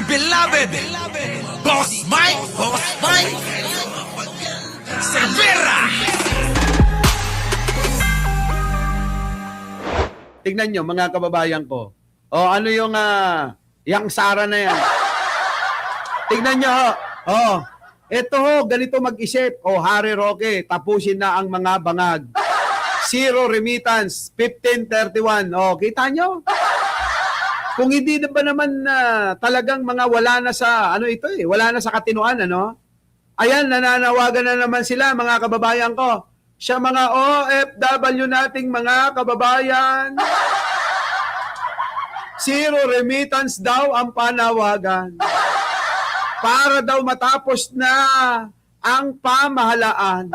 dear beloved, Boss Mike Cervera. Tignan nyo, mga kababayan ko. O, ano yung Sara na yan? Tignan nyo, eto ganito mag-isip. Harry Roque, tapusin na ang mga bangag. Zero remittance, 1531. Kita nyo? Kung hindi na ba naman talagang mga wala na sa, wala na sa katinuan, Ayan, nananawagan na naman sila, mga kababayan ko. Siya mga OFW nating mga kababayan. Zero remittance daw ang panawagan. Para daw matapos na ang pamahalaan.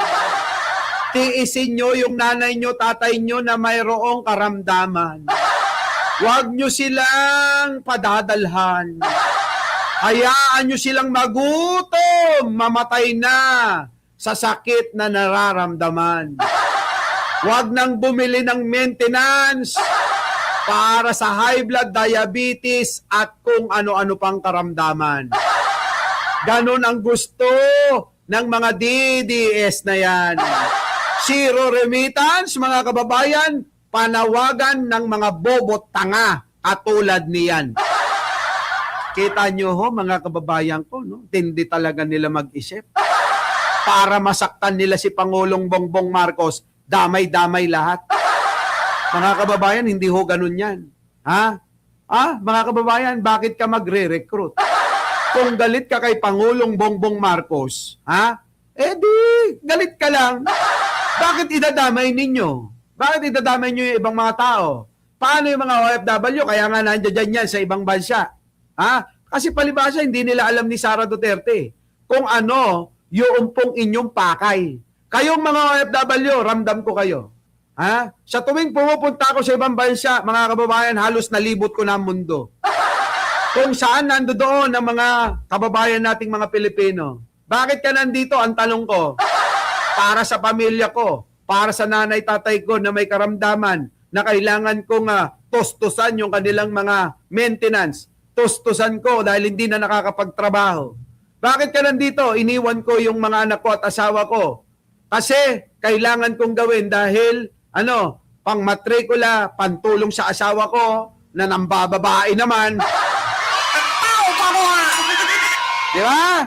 Tiisin nyo yung nanay nyo, tatay nyo na mayroong karamdaman. Huwag nyo silang padadalhan. Hayaan nyo silang magutom, mamatay na sa sakit na nararamdaman. Huwag nang bumili ng maintenance para sa high blood, diabetes, at kung ano-ano pang karamdaman. Ganon ang gusto ng mga DDS na yan. Zero remittance, mga kababayan, panawagan ng mga bobot tanga at tulad niyan. Kita nyo mga kababayan ko, tindi talaga nila mag-isip. Para masaktan nila si Pangulong Bongbong Marcos, damay-damay lahat. Mga kababayan, hindi ho ganun yan. Mga kababayan, bakit ka magre-recruit? Kung galit ka kay Pangulong Bongbong Marcos, di, galit ka lang. Bakit idadamay ninyo? Bakit idadamay nyo yung ibang mga tao? Paano yung mga OFW? Kaya nga nandiyan yan sa ibang bansa. Kasi palibhasa, hindi nila alam ni Sara Duterte kung ano yung pong inyong pakay. Kayong mga OFW, ramdam ko kayo. Sa tuwing pumupunta ako sa ibang bansa, mga kababayan, halos nalibot ko na ang mundo. Kung saan nandoon ang mga kababayan nating mga Pilipino. Bakit ka nandito? Ang tanong ko. Para sa pamilya ko, para sa nanay tatay ko na may karamdaman na kailangan kong tostusan yung kanilang mga maintenance. Tostusan ko dahil hindi na nakakapagtrabaho. Bakit ka nandito? Iniwan ko yung mga anak ko at asawa ko. Kasi kailangan kong gawin dahil pang matrikula, pantulong sa asawa ko na nambababae naman. Di ba?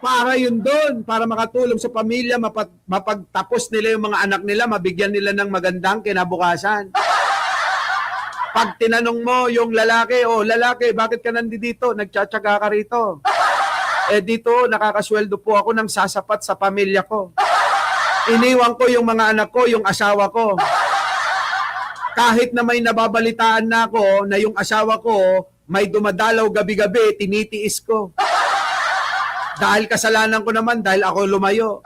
Para yun doon, para makatulong sa pamilya, mapagtapos nila yung mga anak nila, mabigyan nila ng magandang kinabukasan. Pag tinanong mo yung lalaki, lalaki, bakit ka nandito? Nagtsatsaga ka rito. Dito, nakakasweldo po ako ng sasapat sa pamilya ko. Iniwan ko yung mga anak ko, yung asawa ko. Kahit na may nababalitaan na ako na yung asawa ko may dumadalaw gabi-gabi, tinitiis ko. Dahil kasalanan ko naman, dahil ako lumayo.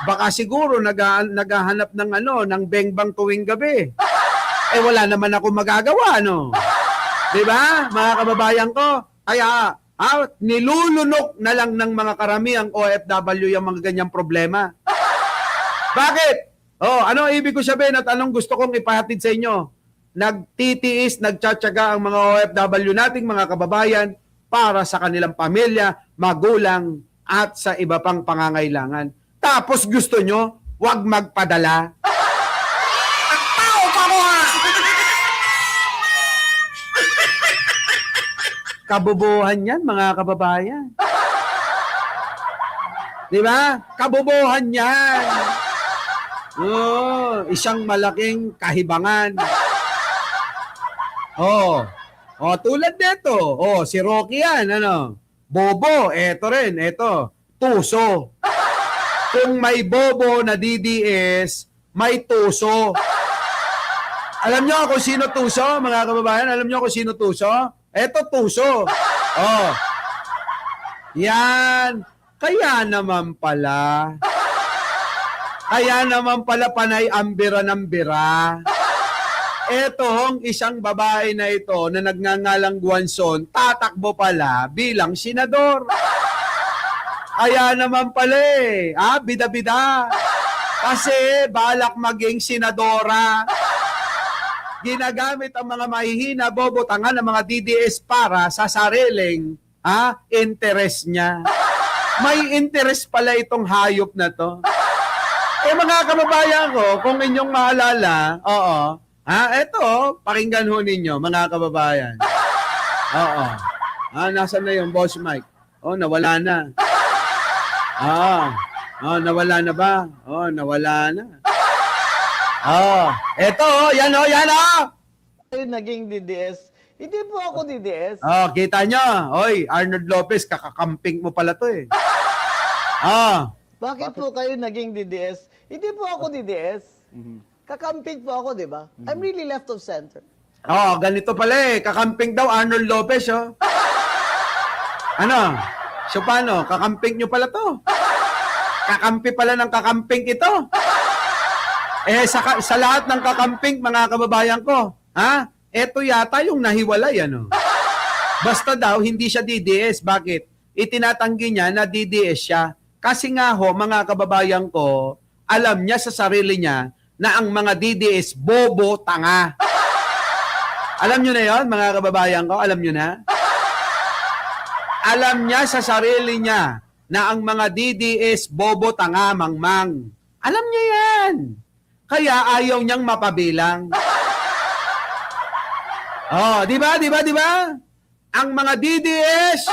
Baka siguro naghahanap ng bengbang tuwing gabi. Wala naman ako magagawa, Diba, mga kababayan ko? Kaya, nilulunok na lang ng mga karamihang OFW yung mga ganyang problema. Bakit? Ano ibig ko sabihin at anong gusto kong ipahatid sa inyo? Nagtitiis, nagtsatsaga ang mga OFW nating mga kababayan para sa kanilang pamilya, magulang, at sa iba pang pangangailangan. Tapos gusto nyo, wag magpadala. Kabubuhan yan, mga kababayan. Di ba? Kabubuhan yan. Isang malaking kahibangan. Tulad nito. Si Rocky yan, Bobo, eto rin, tuso. Kung may bobo na DDS, may tuso. Alam nyo kung sino tuso, mga kababayan? Alam nyo kung sino tuso? Eto tuso. Yan. Kaya naman pala panay ambira ng bira. Etong isang babae na ito na nagngangalang Guanzon, tatakbo pala bilang senador. Kaya naman pala bida-bida. Kasi balak maging senadora. Ginagamit ang mga mahihina, bobo, tanga ng mga DDS para sa sariling interest niya. May interest pala itong hayop na to. Mga kababayan ko, kung inyong maalala, eto, pakinggan ho ninyo, mga kababayan. Nasaan na yung Boss Mike? Nawala na. Nawala na ba? Nawala na. Eto, yan. Naging DDS. Hindi po ako DDS. Kita nyo. Oy, Arnold Lopez, kakakamping mo pala to eh. Bakit po kayo naging DDS? Hindi po ako DDS. Kakamping po ako, di ba? I'm really left of center. Ganito pala eh. Kakamping daw Arnold Lopez, oh. Ano? So paano? Kakamping nyo pala to. Kakampi pala ng kakamping ito. Sa lahat ng kakamping, mga kababayan ko, eto yata yung nahiwalay, ano? Basta daw, hindi siya DDS. Bakit? Itinatanggi niya na DDS siya. Kasi nga ho, mga kababayan ko, alam niya sa sarili niya na ang mga DDS, bobo, tanga. Alam niyo na yon, mga kababayan ko? Alam niyo na? Alam niya sa sarili niya na ang mga DDS, bobo, tanga, mangmang. Alam niya yan. Kaya ayaw niyang mapabilang. Di ba? Ang mga DDS,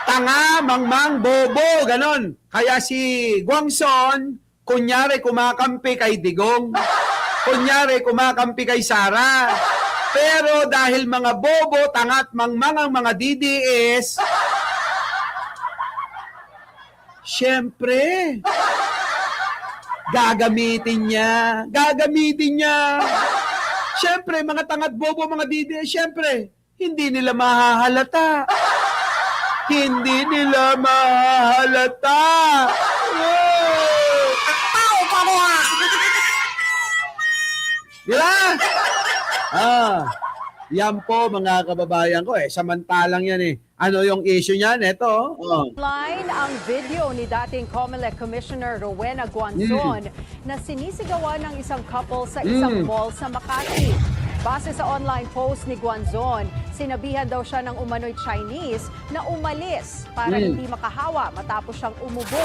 tanga, mangmang, bobo, ganon. Kaya si Guangson, kunyari kumakampi kay Digong, kunyari kumakampi kay Sara. Pero dahil mga bobo, tanga at mangmang ang mga DDS, syempre, gagamitin niya. Syempre, mga tangat bobo, mga DDS, syempre, hindi nila mahahalata. Di ba? Yan po, mga kababayan ko. Samantalang yan eh. Ano yung issue niyan? Ito. Online ang video ni dating COMELEC Commissioner Rowena Guanzon na sinisigawan ng isang couple sa isang mall sa Makati. Base sa online post ni Guanzon, sinabihan daw siya ng umano'y Chinese na umalis para hindi makahawa matapos siyang umubo.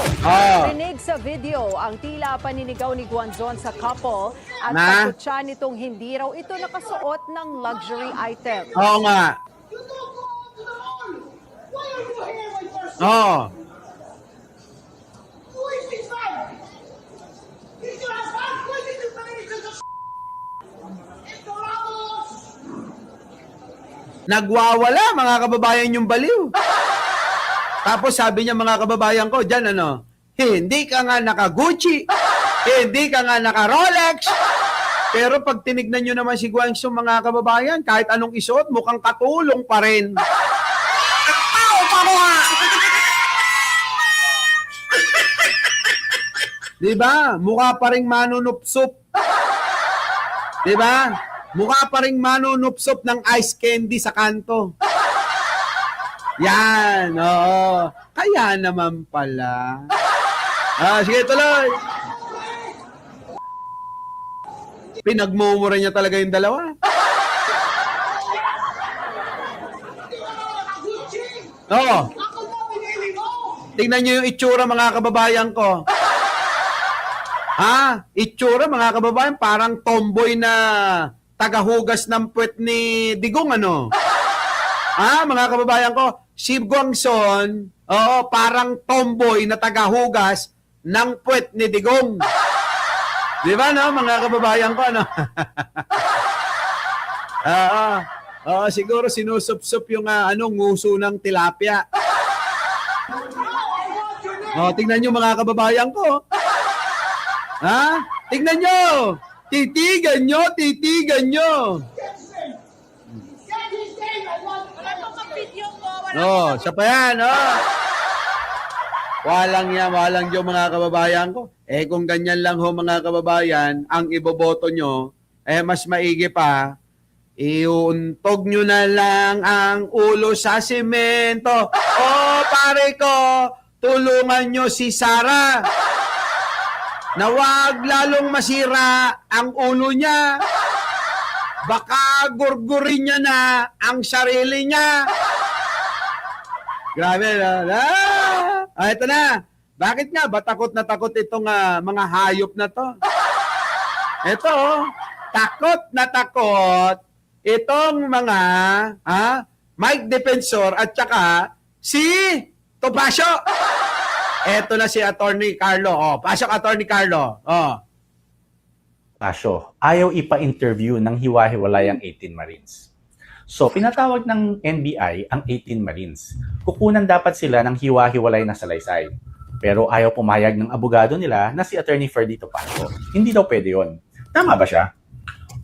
Rinig sa video ang tila paninigaw ni Guanzon sa couple at sagot siya nitong hindi raw ito nakasuot ng luxury item. Oo nga. Who is this man? He's your husband? Who is this man? Ramos! Nagwawala, mga kababayan, yung baliw. Tapos sabi niya, mga kababayan ko, dyan hindi ka nga naka-Gucci, hindi ka nga naka-Rolex. Pero pag tinignan nyo naman si Guangzhou, mga kababayan, kahit anong isuot, mukhang katulong pa rin. Diba? Mukha pa ring manunupsup. Diba? Mukha pa ring manunupsup ng ice candy sa kanto. Yan, oo. Kaya naman pala. Sige, tuloy. Pinagmumura niya talaga yung dalawa. Oo. Tingnan niyo yung itsura, mga kababayan ko. Itsura, mga kababayan, parang tomboy na tagahugas ng puwet ni Digong, ano? Mga kababayan ko, si Guangzon, parang tomboy na tagahugas ng puwet ni Digong. Di ba, no, mga kababayan ko, ano? Siguro sinusup-sup yung nguso ng tilapia. Tingnan nyo, mga kababayan ko. Tingnan nyo! Titigan nyo! Siya pa yan, Walang yung mga kababayan ko. Kung ganyan lang ho, mga kababayan, ang iboboto nyo, mas maigi pa, iuntog nyo na lang ang ulo sa simento. Pare ko, tulungan nyo si Sara na wag lalong masira ang ulo niya. Baka gurgurin niya na ang sarili niya. Grabe na. Ito na. Bakit nga? Ba takot na takot itong mga hayop na to? Ito, takot na takot itong mga Mike Defensor at saka si Topacio. Ito na si Attorney Carlo. Pasok Attorney Carlo. Pasyo, ayaw ipa-interview ng hiwa-hiwalay ang 18 Marines. So, pinatawag ng NBI ang 18 Marines. Kukunan dapat sila ng hiwa-hiwalay na salaysay. Pero ayaw pumayag ng abogado nila na si Attorney Ferdito Pasyo. Hindi daw pwede yun. Tama ba siya?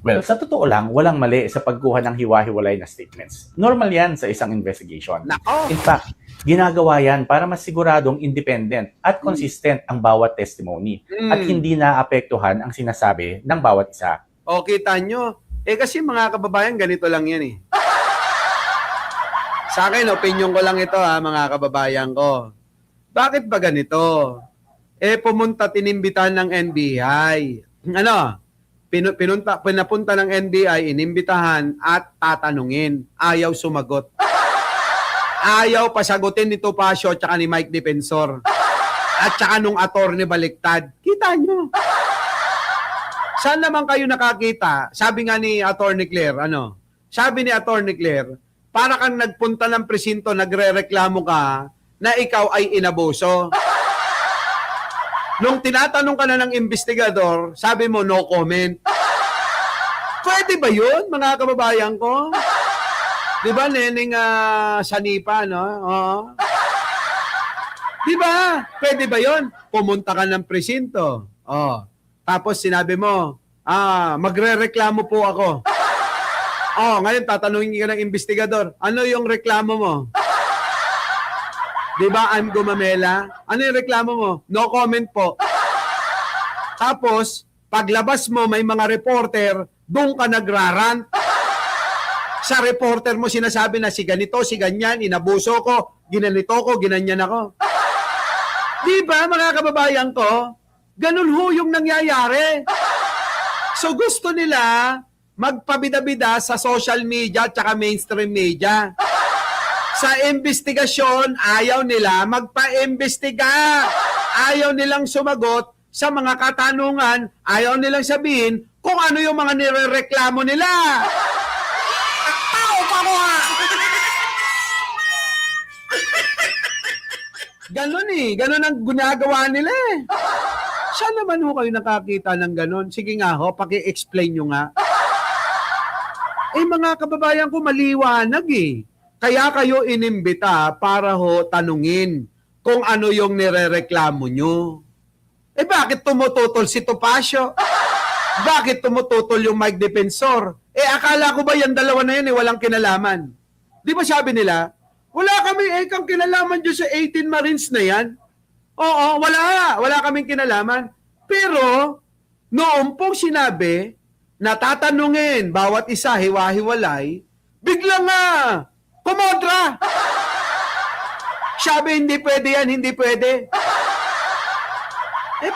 Well, sa totoo lang, walang mali sa pagkuha ng hiwa-hiwalay na statements. Normal yan sa isang investigation. Nako. In fact, ginagawa yan para masiguradong independent at consistent ang bawat testimony at hindi naapektuhan ang sinasabi ng bawat isa. O, kita nyo. Kasi mga kababayan, ganito lang yan eh. Sa akin, opinion ko lang ito mga kababayan ko. Bakit ba ganito? Tinimbitahan ng NBI. Pinapunta ng NBI, inimbitahan at tatanungin. Ayaw sumagot. Ayaw pasagutin ni Topacio at saka ni Mike Defensor. At saka nung attorney baliktad. Kita nyo. Saan naman kayo nakakita? Sabi nga ni Attorney Claire, Sabi ni Attorney Claire, para kang nagpunta ng presinto, nagrereklamo ka na ikaw ay inabuso. Nung tinatanong ka na ng investigador, sabi mo, no comment. Pwede ba yun, mga kababayan ko? Di ba, Neneng Sanipa, no? Oo. Di ba? Pwede ba yun? Pumunta ka ng presinto. Tapos sinabi mo, magre-reklamo po ako. Ngayon tatanungin ka ng investigador, ano yung reklamo mo? Di ba, I'm gumamela? Ano yung reklamo mo? No comment po. Tapos, paglabas mo, may mga reporter, doon ka nagrarant. Sa reporter mo sinasabi na si ganito, si ganyan, inabuso ko, ginanito ko, ginanyan ako. Di ba, mga kababayan ko? Ganun ho yung nangyayari. So gusto nila magpabida-bida sa social media at saka mainstream media. Sa investigasyon, ayaw nila magpa-imbestiga. Ayaw nilang sumagot sa mga katanungan. Ayaw nilang sabihin kung ano yung mga nirereklamo nila. Tao pa mo ha! Ganon ganon ang ginagawa nila eh. Saan naman ho kayo nakakita ng ganon? Sige nga ho, paki-explain nyo nga. Mga kababayan ko, maliwanag eh. Kaya kayo inimbita para ho tanungin kung ano yung nirereklamo nyo. Bakit tumututol si Topacio? Bakit tumututol yung Mike Defensor? Akala ko ba yan dalawa na yan walang kinalaman? Di ba sabi nila, wala kami kang kinalaman dyan sa 18 Marines na yan? Oo, wala kaming kinalaman. Pero, noong pong sinabi na tatanungin bawat isa hiwa-hiwalay, biglang kumontra. Sabi, hindi pwede yan, hindi pwede.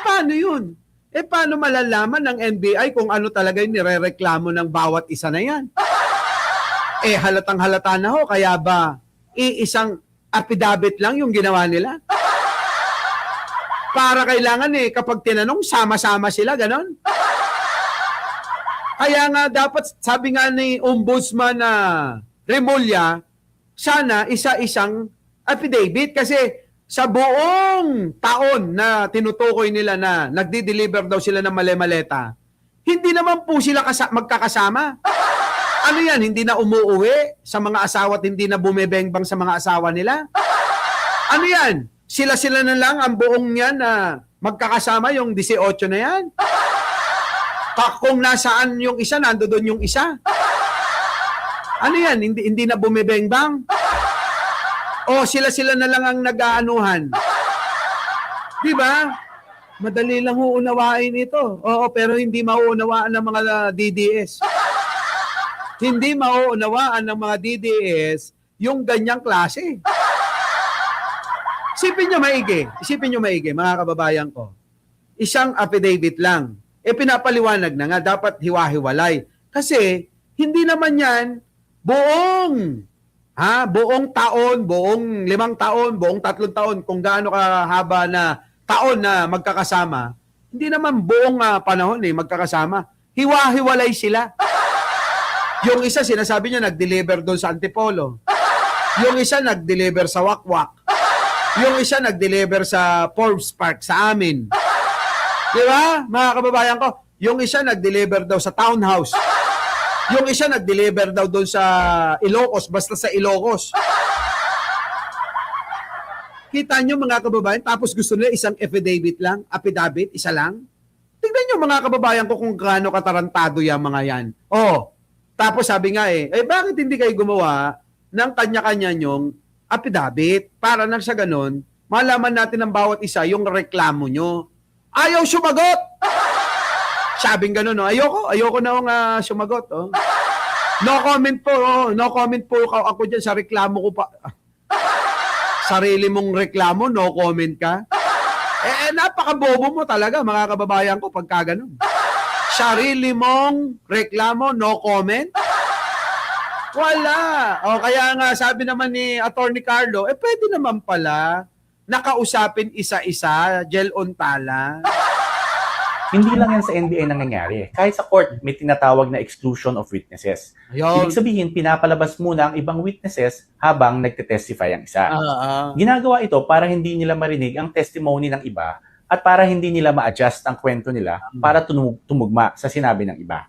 Paano yun? Paano malalaman ng NBI kung ano talaga yung nirereklamo ng bawat isa na yan? Halatang halata na ho, kaya ba iisang affidavit lang yung ginawa nila? Para kailangan kapag tinanong, sama-sama sila, ganon? Kaya nga dapat, sabi nga ni Ombudsman Remulla, sana isa-isang affidavit kasi sa buong taon na tinutukoy nila na nagdi-deliver daw sila ng mali-maleta, hindi naman po sila magkakasama. Ano yan? Hindi na umuuwi sa mga asawa at hindi na bumebengbang sa mga asawa nila? Ano yan? Sila-sila na lang ang buong yan na magkakasama yung 18 na yan? Kung nasaan yung isa, nandoon yung isa? Ano yan? Hindi na bumebengbang? O sila-sila na lang ang nag-aanuhan? Di ba? Madali lang uunawain ito. Oo, pero hindi mauunawaan ng mga DDS. Hindi mauunawaan ng mga DDS yung ganyang klase. Isipin nyo maigi, mga kababayan ko. Isang affidavit lang. Pinapaliwanag na nga, dapat hiwa-hiwalay. Kasi, Hindi naman yan buong taon, buong 5 taon, buong 3 taon, kung gaano kahaba na taon na magkakasama. Hindi naman buong panahon magkakasama. Hiwa-hiwalay sila. Yung isa, sinasabi niya, nag-deliver doon sa Antipolo. Yung isa, nag-deliver sa Wakwak. Yung isa, nag-deliver sa Forbes Park, sa amin. Di ba, mga kababayan ko? Yung isa, nag-deliver daw sa Townhouse. Yung isa, nag-deliver daw doon sa Ilocos, basta sa Ilocos. Kita nyo, mga kababayan, tapos gusto nila isang affidavit, isa lang. Tignan nyo, mga kababayan ko, kung gaano katarantado yung mga yan. Tapos sabi nga bakit hindi kayo gumawa ng kanya-kanya nyong affidavit para na sa ganun, malaman natin ng bawat isa yung reklamo nyo. Ayaw sumagot! Sabing ganun, ayoko na sumagot. No comment po ako dyan sa reklamo ko pa. Sarili mong reklamo, no comment ka? Napakabobo mo talaga, mga kababayan ko, pagka ganun. Sarili mong reklamo, no comment? Wala. Kaya nga, sabi naman ni Attorney Carlo, pwede naman pala nakausapin isa-isa, gel on tala. Hindi lang yan sa NBI nangyayari. Kahit sa court, may tinatawag na exclusion of witnesses. Ayun. Ibig sabihin, pinapalabas muna ang ibang witnesses habang nagte-testify ang isa. Ginagawa ito para hindi nila marinig ang testimony ng iba at para hindi nila ma-adjust ang kwento nila para tumugma sa sinabi ng iba.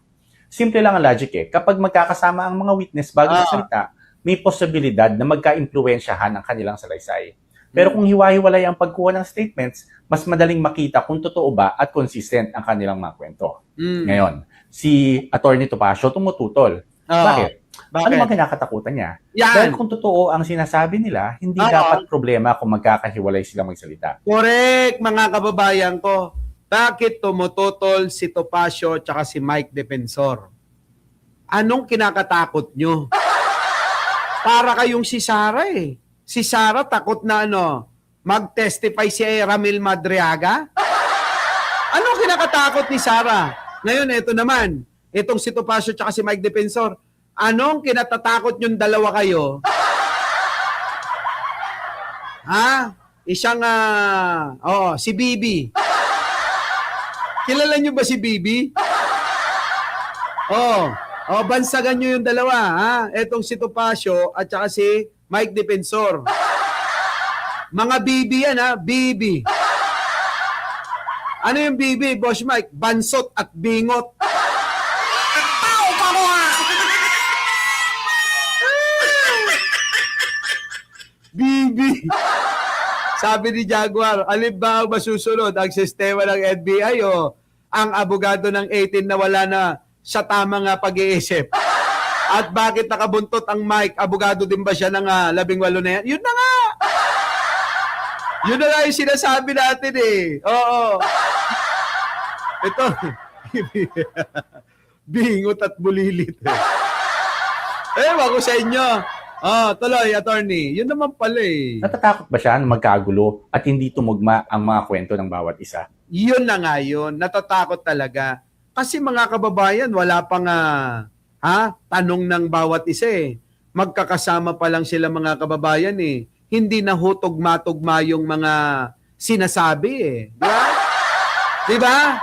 Simple lang ang logic Kapag magkakasama ang mga witness bago magsalita, may posibilidad na magka-impluwensyahan ang kanilang salaysay. Pero kung hiwa-hiwalay ang pagkuha ng statements, mas madaling makita kung totoo ba at consistent ang kanilang mga kwento. Ngayon, si Attorney Topacio tumututol. Bakit? Ano bang kinakatakutan niya? Dahil kung totoo ang sinasabi nila, hindi dapat problema kung magkakahiwalay silang magsalita. Correct, mga kababayan ko. Bakit tumututol si Topacio at si Mike Defensor? Anong kinakatakot nyo? Para kayong si Sara Si Sara takot na mag-testify si Ramil Madriaga? Anong kinakatakot ni Sara? Ngayon, ito naman. Itong si Topacio at si Mike Defensor. Anong kinatatakot yung dalawa kayo? Isang, si Bibi. Kilala nyo ba si Bibi? Bansagan nyo yung dalawa, Etong si Topacio at si Mike Defensor. Mga Bibi yan, Bibi. Ano yung Bibi, Boss Mike? Bansot at bingot. Bibi. Sabi ni Jaguar, alin ba ang masusunod? Ang sistema ng NBI o ang abogado ng 18 na wala na sa tamang pag-iisip? At bakit nakabuntot ang Mike? Abogado din ba siya ng 18 na yan? Yun na nga! Yun na nga yung sinasabi natin Oo. Ito. Bingot at bulilit. Ewan ko sa inyo. Tuloy, attorney. Yun naman pala Natatakot ba siya na magkagulo at hindi tumugma ang mga kwento ng bawat isa? Yun na nga yun. Natatakot talaga. Kasi mga kababayan, wala pang tanong ng bawat isa Magkakasama pa lang sila mga kababayan Hindi na hutog-matugma yung mga sinasabi Di ba? Di ba?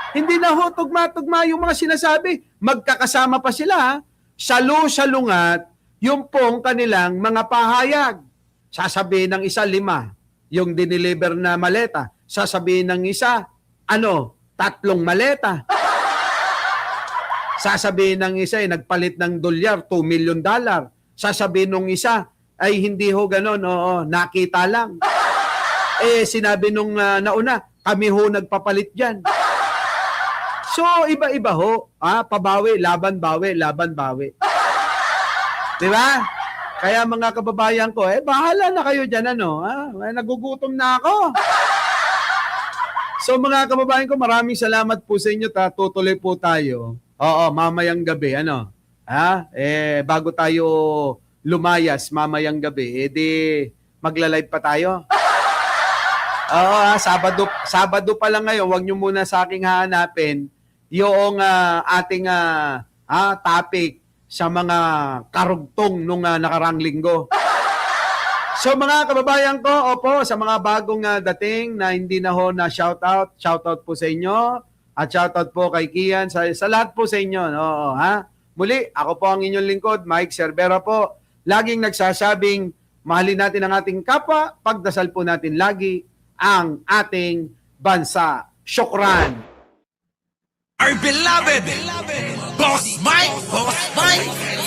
Hindi na hutog-matugma yung mga sinasabi. Magkakasama pa sila Salu-salungat yung pong kanilang mga pahayag. Sasabihin ng isa 5, yung dineliver na maleta. Sasabihin ng isa, 3 maleta. Sasabihin ng isa, nagpalit ng dolyar, $2 million. Sasabihin ng isa, ay hindi ho ganon, nakita lang. Sinabi nung nauna, kami ho nagpapalit dyan. So, iba-iba ho. Pabawi, laban, bawi, laban, bawi. Di ba? Kaya mga kababayan ko, bahala na kayo dyan, nagugutom na ako. So mga kababayan ko, maraming salamat po sa inyo. Tutuloy po tayo. Mamayang gabi, bago tayo lumayas mamayang gabi, magla-live pa tayo. Sabado pa lang ngayon, wag nyo muna sa aking hahanapin yung ating topic sa mga karugtong nung nakarang linggo. So mga kababayan ko, opo, sa mga bagong dating na hindi na ho na shoutout po sa inyo at shoutout po kay Kian, sa lahat po sa inyo. Oo, ha? Muli, ako po ang inyong lingkod, Mike Cervera po. Laging nagsasabing, mahalin natin ang ating kapwa, pagdasal po natin lagi ang ating bansa. Syukran! Our beloved Boss Mike, Boss Mike.